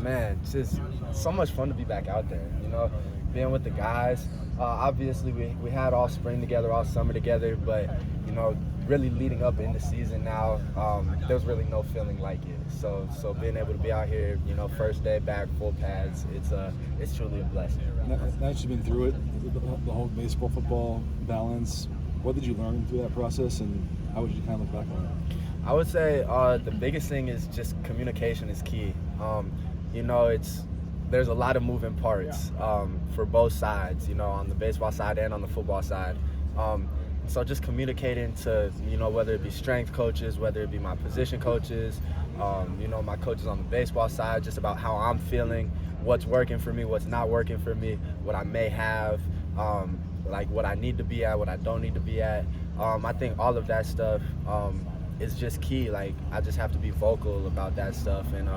Man, it's just so much fun to be back out there, being with the guys. Obviously, we had all spring together, all summer together, but, really leading up in the season now, there's really no feeling like it. So being able to be out here, first day back, full pads, it's truly a blessing. Now that you've been through it, the whole baseball, football balance, what did you learn through that process, and how would you kind of look back on it? I would say the biggest thing is just communication is key. There's a lot of moving parts for both sides, on the baseball side and on the football side. So just communicating to, whether it be strength coaches, whether it be my position coaches, my coaches on the baseball side, just about how I'm feeling, what's working for me, what's not working for me, what I may have, like what I need to be at, what I don't need to be at. I think all of that stuff is just key. Like, I just have to be vocal about that stuff and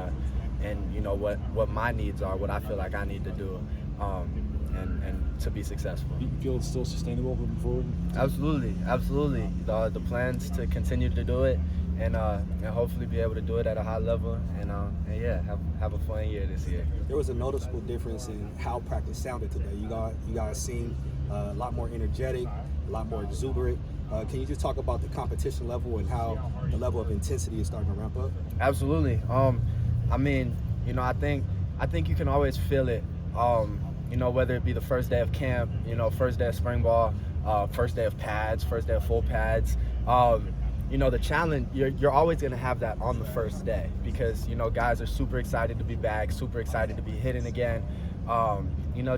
what my needs are, what I feel like I need to do, and to be successful. You feel it's still sustainable moving forward? Absolutely. The plans to continue to do it and hopefully be able to do it at a high level and have a fun year this year. There was a noticeable difference in how practice sounded today. You guys seemed a lot more energetic, a lot more exuberant. Can you just talk about the competition level and how the level of intensity is starting to ramp up? Absolutely. I think you can always feel it, whether it be the first day of camp, first day of spring ball, first day of pads, first day of full pads. The challenge, you're always going to have that on the first day because, guys are super excited to be back, super excited to be hitting again,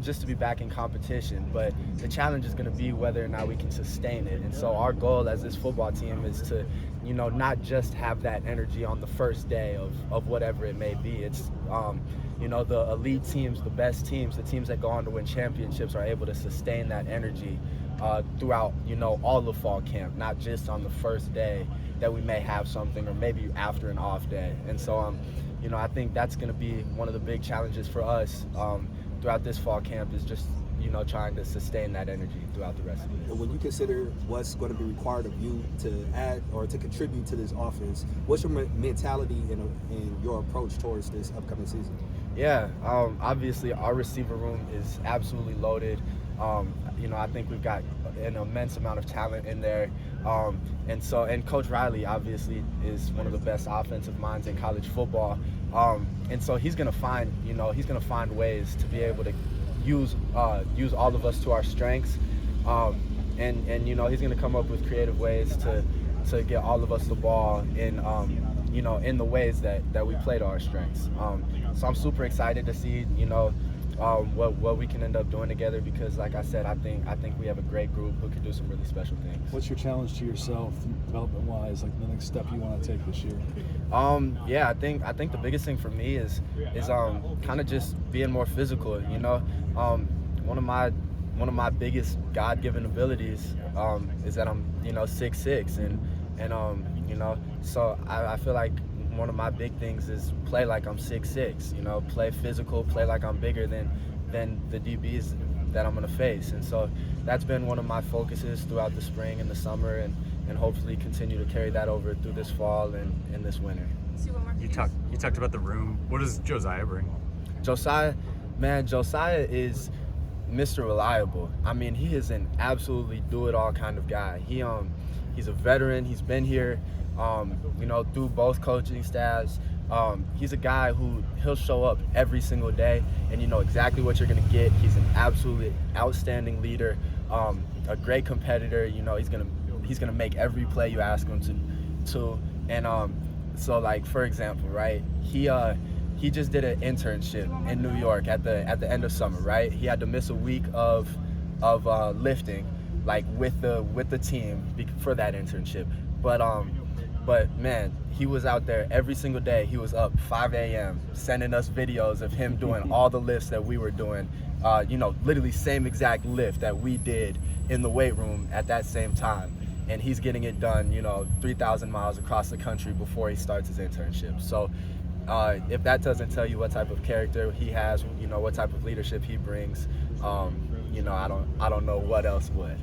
just to be back in competition. But the challenge is going to be whether or not we can sustain it. And so our goal as this football team is to, not just have that energy on the first day of whatever it may be. It's, the elite teams, the best teams, the teams that go on to win championships are able to sustain that energy throughout, all of fall camp, not just on the first day that we may have something or maybe after an off day. And so, I think that's going to be one of the big challenges for us throughout this fall camp is just, trying to sustain that energy throughout the rest of it. And when you consider what's going to be required of you to add or to contribute to this offense, what's your mentality in your approach towards this upcoming season? Yeah, obviously our receiver room is absolutely loaded. I think we've got an immense amount of talent in there. And Coach Riley obviously is one of the best offensive minds in college football. And so he's going to find ways to be able to use all of us to our strengths. And he's going to come up with creative ways to get all of us the ball in in the ways that we play to our strengths. So I'm super excited to see, what we can end up doing together because, like I said, I think we have a great group who can do some really special things. What's your challenge to yourself, development-wise, like the next step you want to take this year? I think the biggest thing for me is kind of just being more physical. One of my biggest God-given abilities is that I'm 6'6", and so I feel like one of my big things is play like I'm 6'6", play physical, play like I'm bigger than the DBs that I'm going to face. And so that's been one of my focuses throughout the spring and the summer and hopefully continue to carry that over through this fall and this winter. You talked about the room. What does Josiah bring? Josiah is Mr. Reliable. I mean, he is an absolutely do-it-all kind of guy. He's a veteran. He's been here through both coaching staffs. He's a guy he'll show up every single day and you know exactly what you're going to get. He's an absolutely outstanding leader, a great competitor. He's going to make every play you ask him to. And so like, for example, right, he just did an internship in New York at the end of summer, right? He had to miss a week of lifting, like with the team for that internship. But man, he was out there every single day. He was up 5 a.m. sending us videos of him doing all the lifts that we were doing. Literally same exact lift that we did in the weight room at that same time. And he's getting it done, 3,000 miles across the country before he starts his internship. So if that doesn't tell you what type of character he has, what type of leadership he brings, I don't know what else would.